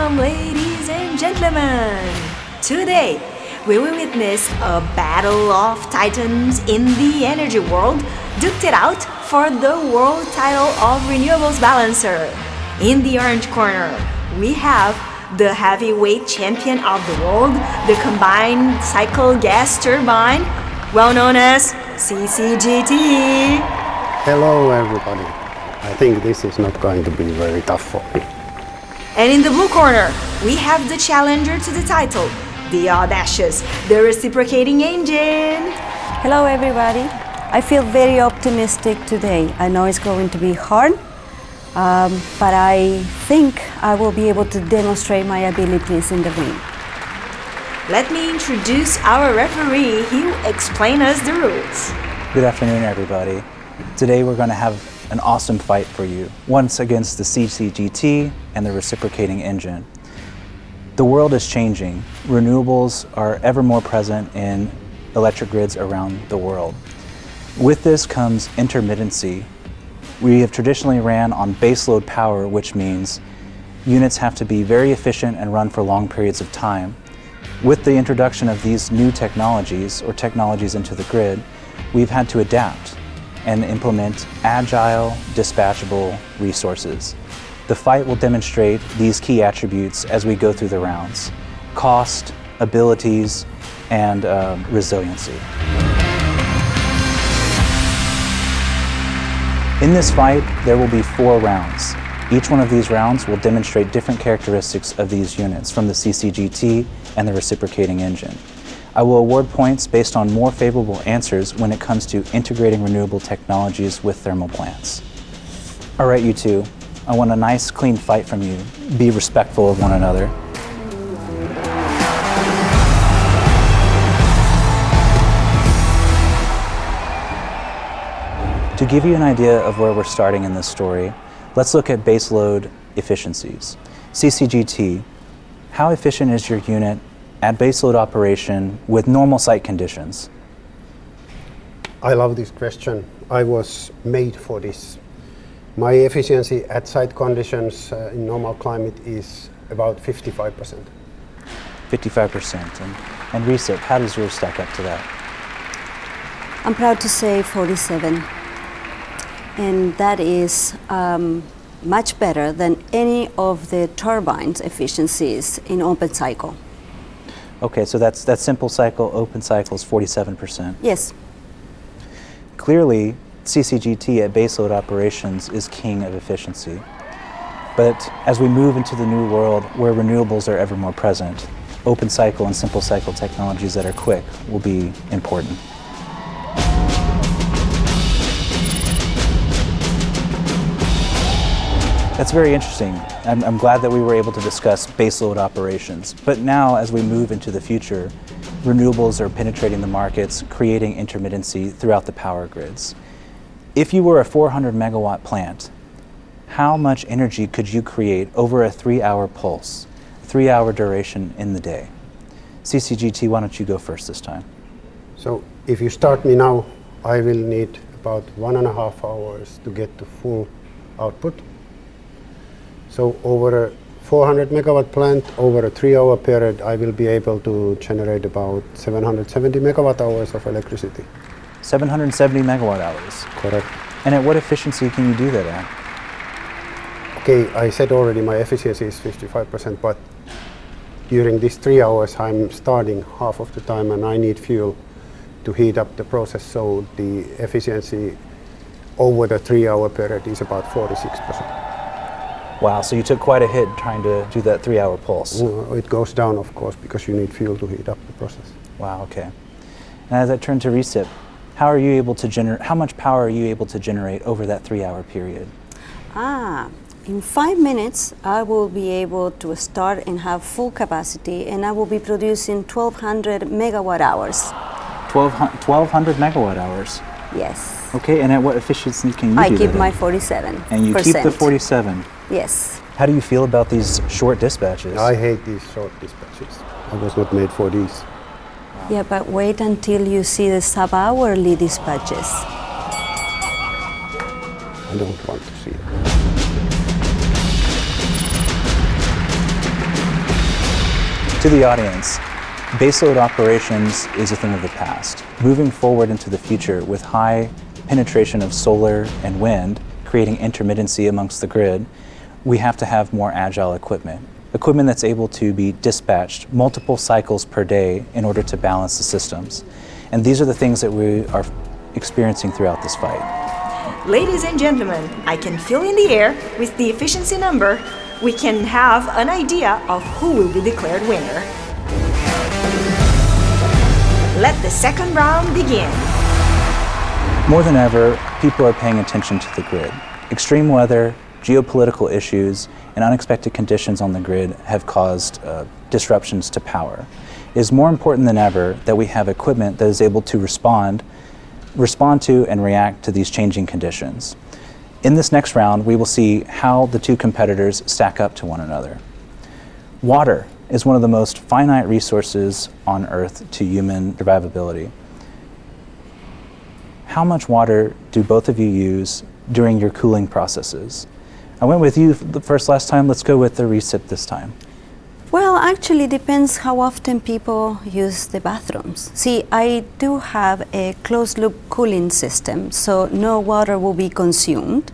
Welcome, ladies and gentlemen! Today, we will witness a battle of titans in the energy world, duked it out for the world title of Renewables Balancer. In the orange corner, we have the heavyweight champion of the world, the combined cycle gas turbine, well known as CCGT. Hello everybody. I think this is not going to be very tough for me. And in the blue corner, we have the challenger to the title, the audacious, the reciprocating engine. Hello everybody. I feel very optimistic today. I know it's going to be hard, but I think I will be able to demonstrate my abilities in the ring. Let me introduce our referee. He will explain us the rules. Good afternoon, everybody. Today we're going to have an awesome fight for you, once against the CCGT and the reciprocating engine. The world is changing. Renewables are ever more present in electric grids around the world. With this comes intermittency. We have traditionally ran on baseload power, which means units have to be very efficient and run for long periods of time. With the introduction of these new technologies or technologies into the grid, we've had to adapt and implement agile, dispatchable resources. The fight will demonstrate these key attributes as we go through the rounds: cost, abilities, and resiliency. In this fight, there will be 4 rounds. Each one of these rounds will demonstrate different characteristics of these units from the CCGT and the reciprocating engine. I will award points based on more favorable answers when it comes to integrating renewable technologies with thermal plants. All right, you two, I want a nice, clean fight from you. Be respectful of one another. To give you an idea of where we're starting in this story, let's look at baseload efficiencies. CCGT, how efficient is your unit at baseload operation with normal site conditions? I love this question. I was made for this. My efficiency at site conditions in normal climate is about 55%. 55%. And Recip, how does yours stack up to that? I'm proud to say 47. And that is much better than any of the turbines' efficiencies in open cycle. Okay, so that's simple cycle, open cycle is 47%. Yes. Clearly, CCGT at baseload operations is king of efficiency. But as we move into the new world where renewables are ever more present, open cycle and simple cycle technologies that are quick will be important. That's very interesting. I'm glad that we were able to discuss baseload operations. But now, as we move into the future, renewables are penetrating the markets, creating intermittency throughout the power grids. If you were a 400 megawatt plant, how much energy could you create over a 3-hour pulse, 3-hour duration in the day? CCGT, why don't you go first this time? So if you start me now, I will need about 1.5 hours to get to full output. So over a 400 megawatt plant, over a 3-hour period, I will be able to generate about 770 megawatt hours of electricity. 770 megawatt hours. Correct. And at what efficiency can you do that at? Okay, I said already my efficiency is 55%, but during these 3 hours I'm starting half of the time and I need fuel to heat up the process, so the efficiency over the 3-hour period is about 46%. Wow, so you took quite a hit trying to do that 3-hour pulse. It goes down, of course, because you need fuel to heat up the process. Wow, okay. And as I turn to Recip, how much power are you able to generate over that 3-hour period? In 5 minutes, I will be able to start and have full capacity, and I will be producing 1,200 megawatt hours. 1,200 megawatt hours? Yes. Okay, and at what efficiency can you do I that? keep my 47%. And you keep the 47? Yes. How do you feel about these short dispatches? I hate these short dispatches. I was not made for these. Yeah, but wait until you see the sub-hourly dispatches. I don't want to see it. To the audience, baseload operations is a thing of the past. Moving forward into the future with high penetration of solar and wind, creating intermittency amongst the grid, we have to have more agile equipment. Equipment that's able to be dispatched multiple cycles per day in order to balance the systems. And these are the things that we are experiencing throughout this fight. Ladies and gentlemen, I can feel in the air with the efficiency number, we can have an idea of who will be declared winner. Let the second round begin. More than ever, people are paying attention to the grid. Extreme weather, geopolitical issues, and unexpected conditions on the grid have caused disruptions to power. It is more important than ever that we have equipment that is able to respond to and react to these changing conditions. In this next round, we will see how the two competitors stack up to one another. Water is one of the most finite resources on Earth to human survivability. How much water do both of you use during your cooling processes? I went with you the first last time. Let's go with the recip this time. Well, actually depends how often people use the bathrooms. See, I do have a closed loop cooling system, so no water will be consumed.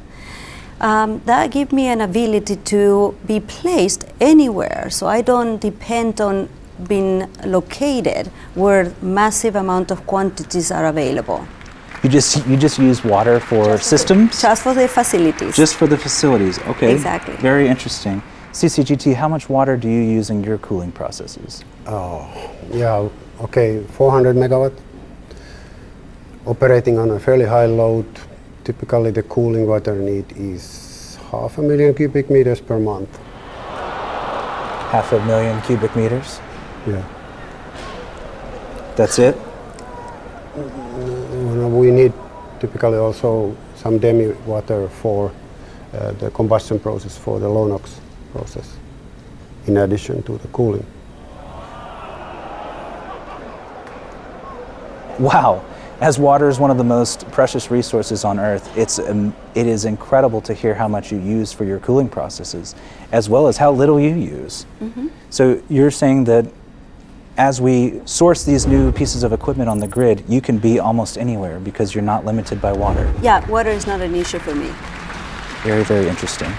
That gives me an ability to be placed anywhere, so I don't depend on being located where massive amount of quantities are available. You just use water for systems? Just for the facilities. Just for the facilities, okay. Exactly. Very interesting. CCGT, how much water do you use in your cooling processes? Yeah, okay, 400 megawatt. Operating on a fairly high load, typically the cooling water need is 500,000 cubic meters per month. 500,000 cubic meters? Yeah. That's it? We need typically also some demi water for the combustion process, for the low NOx process, in addition to the cooling. Wow. As water is one of the most precious resources on Earth, it is incredible to hear how much you use for your cooling processes, as well as how little you use. Mm-hmm. So you're saying that as we source these new pieces of equipment on the grid, you can be almost anywhere because you're not limited by water. Yeah, water is not an issue for me. Very, very interesting.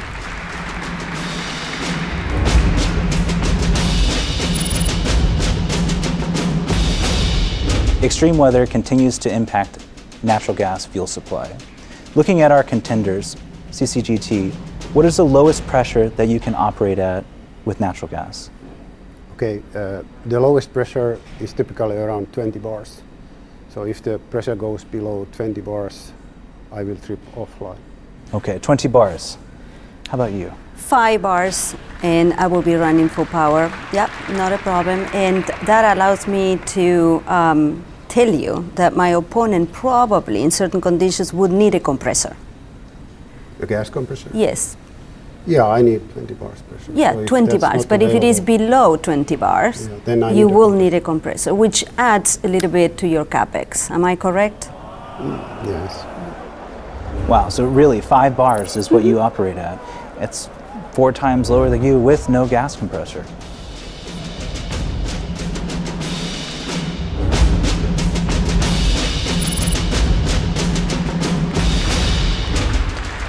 Extreme weather continues to impact natural gas fuel supply. Looking at our contenders, CCGT, what is the lowest pressure that you can operate at with natural gas? Okay, the lowest pressure is typically around 20 bars. So if the pressure goes below 20 bars, I will trip offline. Okay, 20 bars. How about you? 5 bars and I will be running full power. Yep, not a problem. And that allows me to tell you that my opponent probably in certain conditions would need a compressor. A gas compressor? Yes. Yeah, I need 20 bars pressure. Yeah, so 20 bars. But if it is below 20 bars, then you will need a compressor, which adds a little bit to your capex. Am I correct? Yes. Wow, so really 5 bars is what you operate at. It's 4 times lower than you with no gas compressor.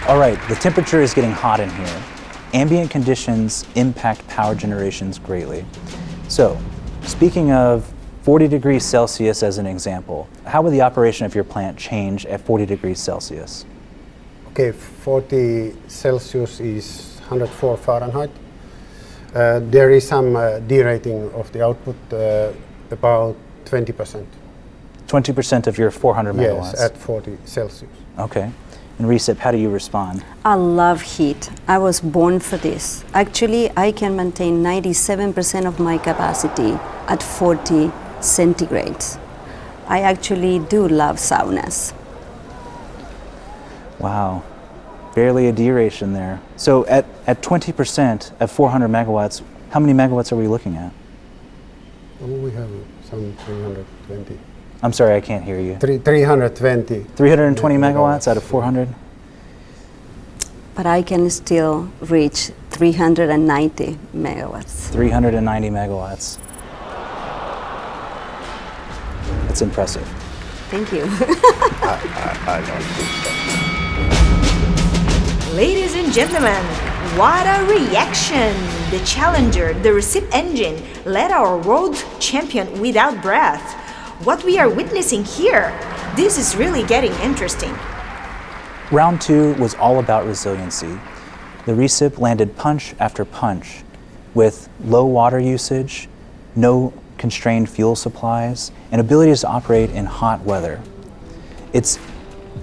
All right, the temperature is getting hot in here. Ambient conditions impact power generations greatly. So, speaking of 40 degrees Celsius as an example, how would the operation of your plant change at 40 degrees Celsius? Okay, 40 Celsius is 104 Fahrenheit. There is some derating of the output, about 20%. 20% of your 400 megawatts? Yes, at 40 Celsius. Okay. And Recip, how do you respond? I love heat. I was born for this. Actually, I can maintain 97% of my capacity at 40 centigrades. I actually do love saunas. Wow. Barely a deration there. So at 20% at 400 megawatts, how many megawatts are we looking at? Oh, we have some 320. I'm sorry, I can't hear you. 320. 320 megawatts out of 400? But I can still reach 390 megawatts. 390 megawatts. It's impressive. Thank you. I don't think so. Ladies and gentlemen, what a reaction! The Challenger, the Recip engine, led our world champion without breath. What we are witnessing here, this is really getting interesting. Round 2 was all about resiliency. The Recip landed punch after punch with low water usage, no constrained fuel supplies, and abilities to operate in hot weather. It's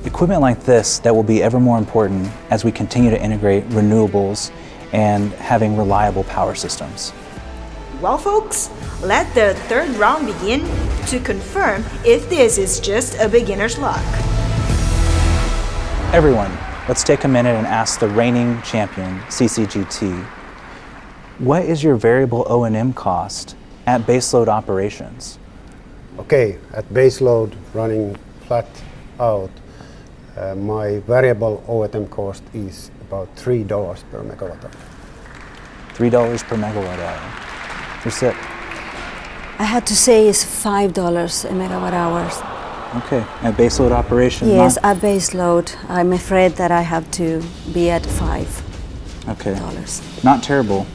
equipment like this that will be ever more important as we continue to integrate renewables and having reliable power systems. Well, folks, let the third round begin to confirm if this is just a beginner's luck. Everyone, let's take a minute and ask the reigning champion, CCGT. What is your variable O&M cost at baseload operations? Okay, at baseload running flat out, my variable O&M cost is about $3 per megawatt hour. $3 per megawatt hour. Recip. I had to say it's $5 a megawatt hour. Okay, at baseload operation. Yes, at base load, I'm afraid that I have to be at $5. Okay, not terrible.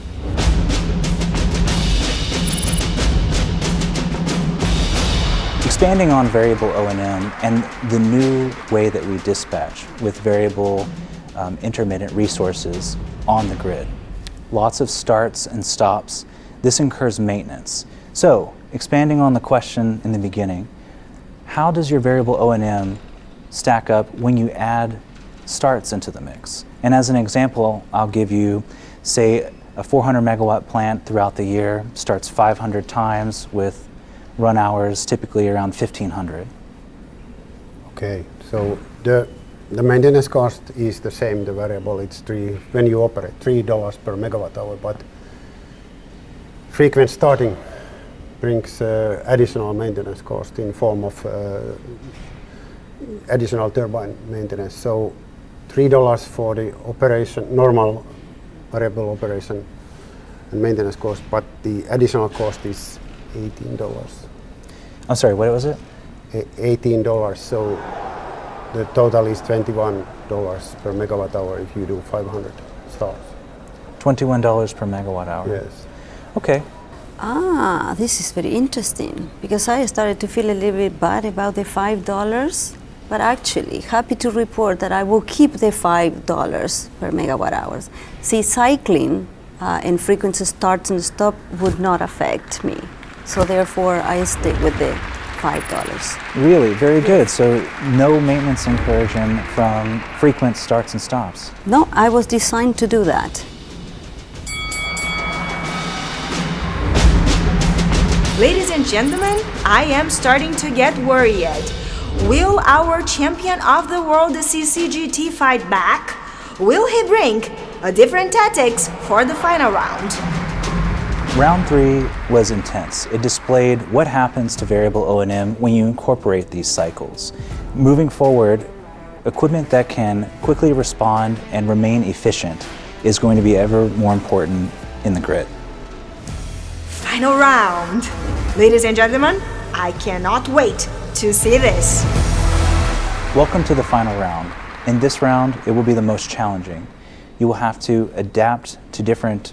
Expanding on variable O&M and the new way that we dispatch with variable intermittent resources on the grid. Lots of starts and stops. This incurs maintenance. So, expanding on the question in the beginning, how does your variable O&M stack up when you add starts into the mix? And as an example, I'll give you, say, a 400 megawatt plant throughout the year starts 500 times with run hours typically around 1,500. Okay, so the maintenance cost is the same, the variable, it's when you operate, $3 per megawatt hour, but frequent starting brings additional maintenance cost in form of additional turbine maintenance. So $3 for the operation, normal variable operation and maintenance cost, but the additional cost is $18. I'm sorry, what was it? $18, so the total is $21 per megawatt hour if you do 500 starts. $21 per megawatt hour. Yes. Okay. This is very interesting because I started to feel a little bit bad about the $5, but actually happy to report that I will keep the $5 per megawatt hours. See, cycling and frequency starts and stop would not affect me. So therefore I stick with the $5. Really, very good. So no maintenance incursion from frequent starts and stops. No, I was designed to do that. Ladies and gentlemen, I am starting to get worried. Will our champion of the world, the CCGT, fight back? Will he bring a different tactics for the final round? Round 3 was intense. It displayed what happens to variable O&M when you incorporate these cycles. Moving forward, equipment that can quickly respond and remain efficient is going to be ever more important in the grid. Final round. Ladies and gentlemen, I cannot wait to see this. Welcome to the final round. In this round, it will be the most challenging. You will have to adapt to different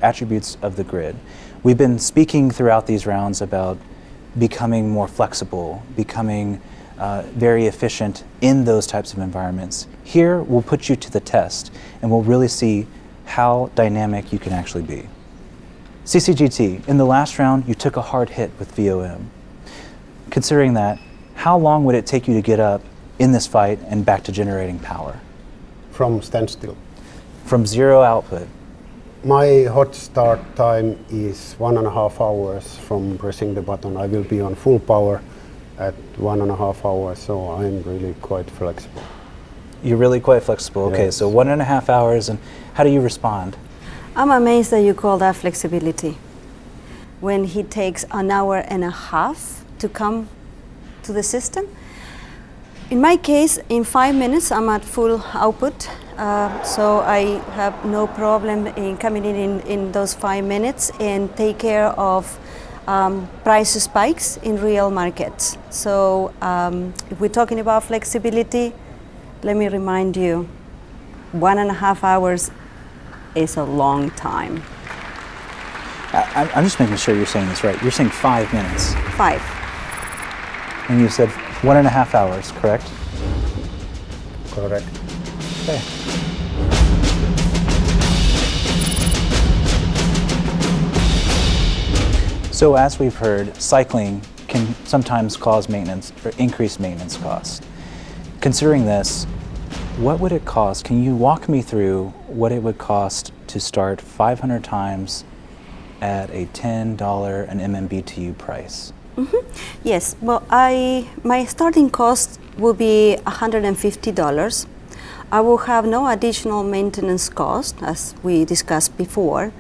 attributes of the grid. We've been speaking throughout these rounds about becoming more flexible, becoming very efficient in those types of environments. Here, we'll put you to the test, and we'll really see how dynamic you can actually be. CCGT, in the last round, you took a hard hit with VOM. Considering that, how long would it take you to get up in this fight and back to generating power? From standstill. From zero output. My hot start time is 1.5 hours from pressing the button. I will be on full power at 1.5 hours, so I'm really quite flexible. You're really quite flexible. Okay, Yes. so 1.5 hours, and how do you respond? I'm amazed that you call that flexibility. When he takes 1.5 hours to come to the system. In my case, in 5 minutes, I'm at full output. So I have no problem in coming in those 5 minutes and take care of price spikes in real markets. So if we're talking about flexibility, let me remind you, 1.5 hours is a long time. I'm just making sure you're saying this right. You're saying 5 minutes. 5. And you said 1.5 hours, correct? Correct. Okay. So as we've heard, cycling can sometimes cause maintenance or increase maintenance costs. Considering this, what would it cost? Can you walk me through what it would cost to start 500 times at a $10 an MMBTU price? Yes, well, my starting cost will be $150. I will have no additional maintenance cost, as we discussed before.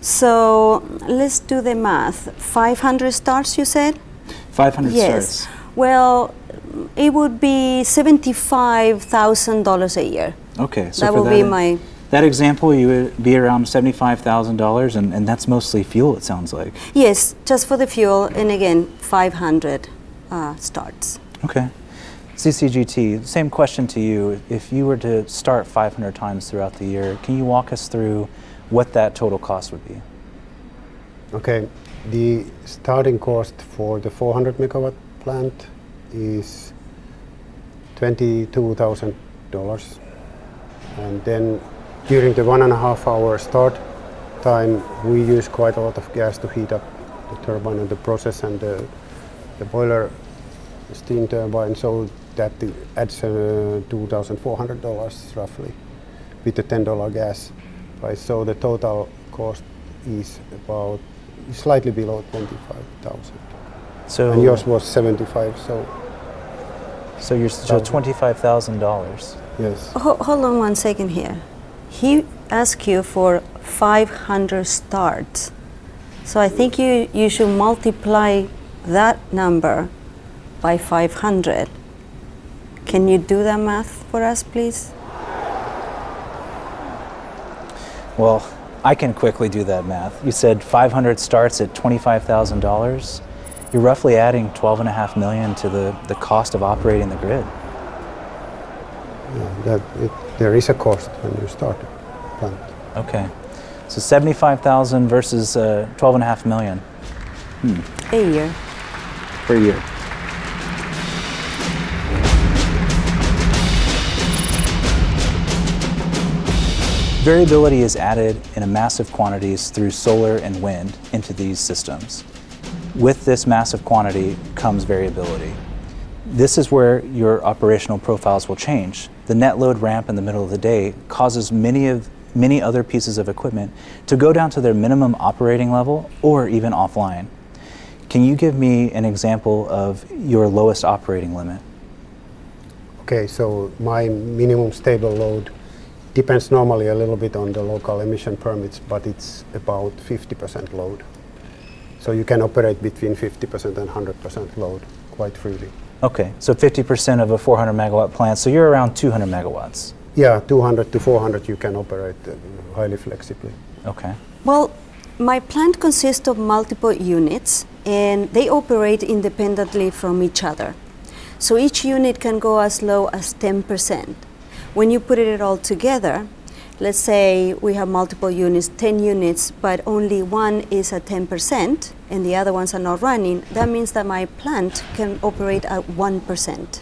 So let's do the math. 500 starts, you said? 500 Yes. starts. Well, it would be $75,000 a year. Okay, so That for will be my... that example, you would be around $75,000, and that's mostly fuel, it sounds like. Yes, just for the fuel, and again, 500 starts. Okay. CCGT, same question to you. If you were to start 500 times throughout the year, can you walk us through what that total cost would be? Okay, the starting cost for the 400 megawatt plant is $22,000, and then during the 1.5 hour start time, we use quite a lot of gas to heat up the turbine and the process and the boiler steam turbine, so that adds $2,400 roughly with the $10 gas price. So the total cost is about slightly below 25,000. So And yours was 75, so you're so $25,000. yes. Hold on one second here. He asked you for 500 starts. So I think you should multiply that number by 500. Can you do that math for us, please? Well, I can quickly do that math. You said 500 starts at $25,000. You're roughly adding $12.5 million to the cost of operating the grid. Yeah, there is a cost when you start a plant. Okay. So 75,000 versus 12.5 million A year. per year. Variability is added in massive quantities through solar and wind into these systems. With this massive quantity comes variability. This is where your operational profiles will change. The net load ramp in the middle of the day causes many other pieces of equipment to go down to their minimum operating level or even offline. Can you give me an example of your lowest operating limit? Okay, so my minimum stable load depends normally a little bit on the local emission permits, but it's about 50% load. So you can operate between 50% and 100% load quite freely. Okay, so 50% of a 400 megawatt plant, so you're around 200 megawatts. Yeah, 200 to 400 you can operate highly flexibly. Okay. Well, my plant consists of multiple units and they operate independently from each other. So each unit can go as low as 10%. When you put it all together, let's say we have multiple units, 10 units, but only one is at 10% and the other ones are not running, that means that my plant can operate at 1%.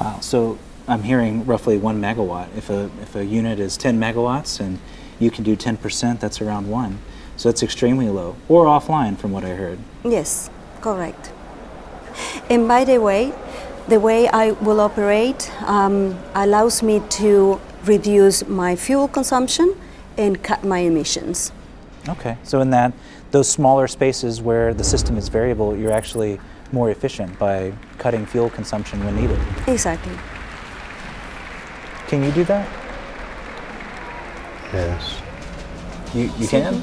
Wow, so I'm hearing roughly 1 megawatt. If a unit is 10 megawatts and you can do 10%, that's around 1. So that's extremely low, or offline from what I heard. Yes, correct. And by the way I will operate allows me to reduce my fuel consumption and cut my emissions. Okay, so in those smaller spaces where the system is variable, you're actually more efficient by cutting fuel consumption when needed. Exactly. Can you do that? Yes. You can?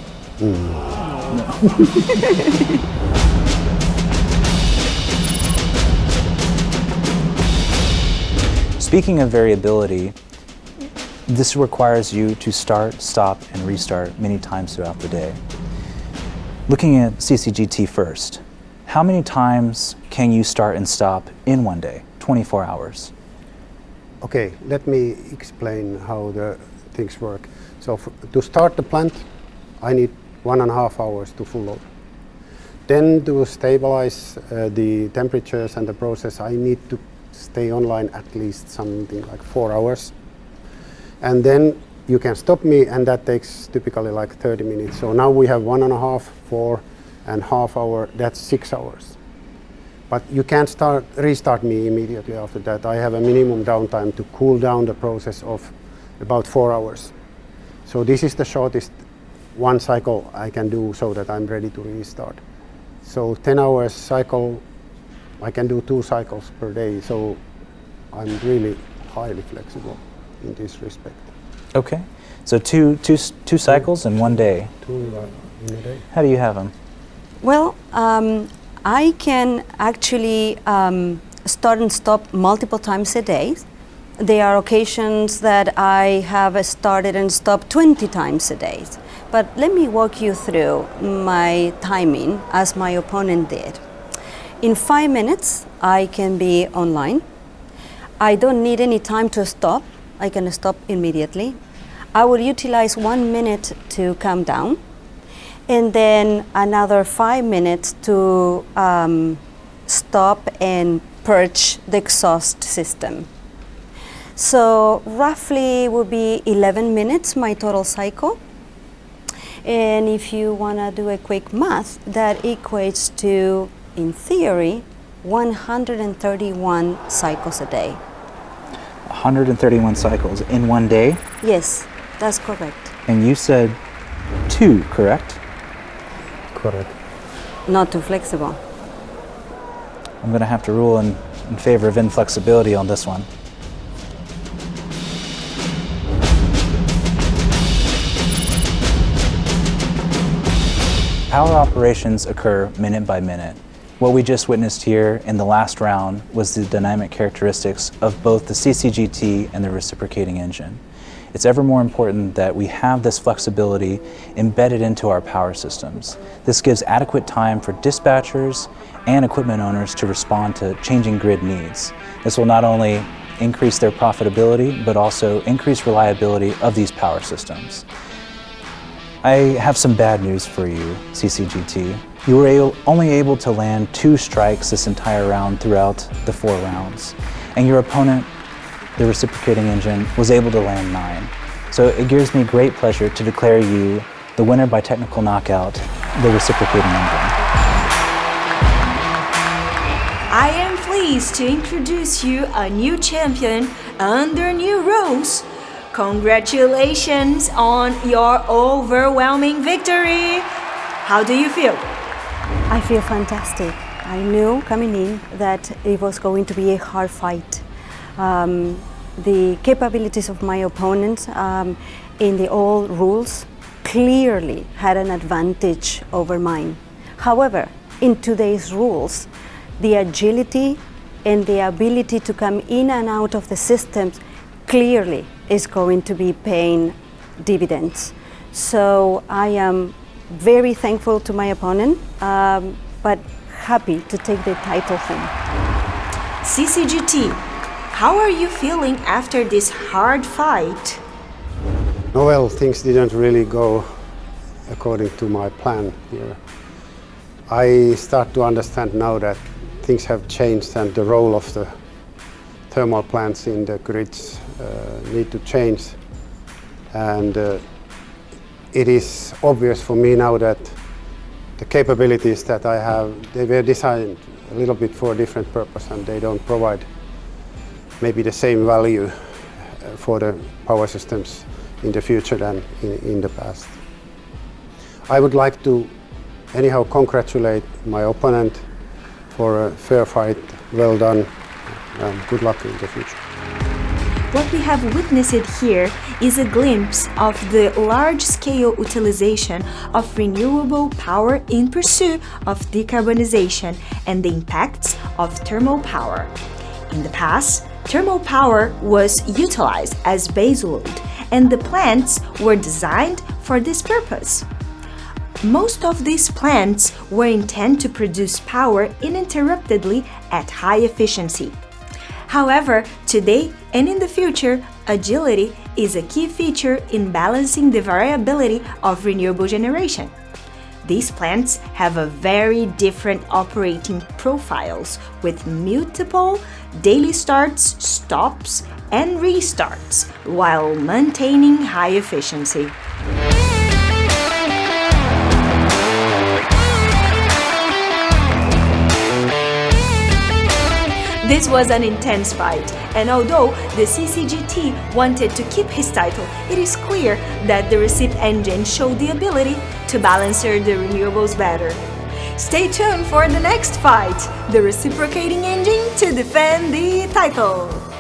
Speaking of variability, this requires you to start, stop, and restart many times throughout the day. Looking at CCGT first, how many times can you start and stop in one day, 24 hours? Okay, let me explain how the things work. So to start the plant, I need 1.5 hours to full load. Then to stabilize the temperatures and the process, I need to stay online at least something like 4 hours. And then you can stop me, and that takes typically like 30 minutes. So now we have 1.5, 4.5 hour, that's 6 hours. But you can't restart me immediately after that. I have a minimum downtime to cool down the process of about 4 hours. So this is the shortest one cycle I can do so that I'm ready to restart. So 10 hours cycle, I can do 2 cycles per day. So I'm really highly flexible in this respect. Okay, so two cycles in one day. 2 in a day. How do you have them? Well, I can actually start and stop multiple times a day. There are occasions that I have started and stopped 20 times a day. But let me walk you through my timing as my opponent did. In 5 minutes, I can be online. I don't need any time to stop. I can stop immediately. I will utilize 1 minute to calm down, and then another 5 minutes to stop and purge the exhaust system. So roughly will be 11 minutes, my total cycle. And if you want to do a quick math, that equates to, in theory, 131 cycles a day. 131 cycles in one day? Yes, that's correct. And you said 2, correct? Correct. Not too flexible. I'm going to have to rule in favor of inflexibility on this one. Power operations occur minute by minute. What we just witnessed here in the last round was the dynamic characteristics of both the CCGT and the reciprocating engine. It's ever more important that we have this flexibility embedded into our power systems. This gives adequate time for dispatchers and equipment owners to respond to changing grid needs. This will not only increase their profitability, but also increase reliability of these power systems. I have some bad news for you, CCGT. You were only able to land 2 strikes this entire round throughout the 4 rounds, and your opponent, the reciprocating engine, was able to land 9. So it gives me great pleasure to declare you the winner by technical knockout, the reciprocating engine. I am pleased to introduce you a new champion under new rules. Congratulations on your overwhelming victory. How do you feel? I feel fantastic. I knew coming in that it was going to be a hard fight. The capabilities of my opponent in the old rules clearly had an advantage over mine. However, in today's rules, the agility and the ability to come in and out of the systems clearly is going to be paying dividends. So I am very thankful to my opponent, but happy to take the title home. CCGT, how are you feeling after this hard fight? Well, things didn't really go according to my plan here. I start to understand now that things have changed and the role of the thermal plants in the grids need to change. And it is obvious for me now that the capabilities that I have, they were designed a little bit for a different purpose, and they don't provide maybe the same value for the power systems in the future than in the past. I would like to anyhow congratulate my opponent for a fair fight, well done, and good luck in the future. What we have witnessed here is a glimpse of the large-scale utilization of renewable power in pursuit of decarbonization and the impacts of thermal power. In the past, thermal power was utilized as baseload, and the plants were designed for this purpose. Most of these plants were intended to produce power uninterruptedly at high efficiency. However, today and in the future, agility is a key feature in balancing the variability of renewable generation. These plants have a very different operating profiles with multiple daily starts, stops, and restarts while maintaining high efficiency. This was an intense fight, and although the CCGT wanted to keep his title, it is clear that the recip engine showed the ability to balance the renewables better. Stay tuned for the next fight, the reciprocating engine to defend the title.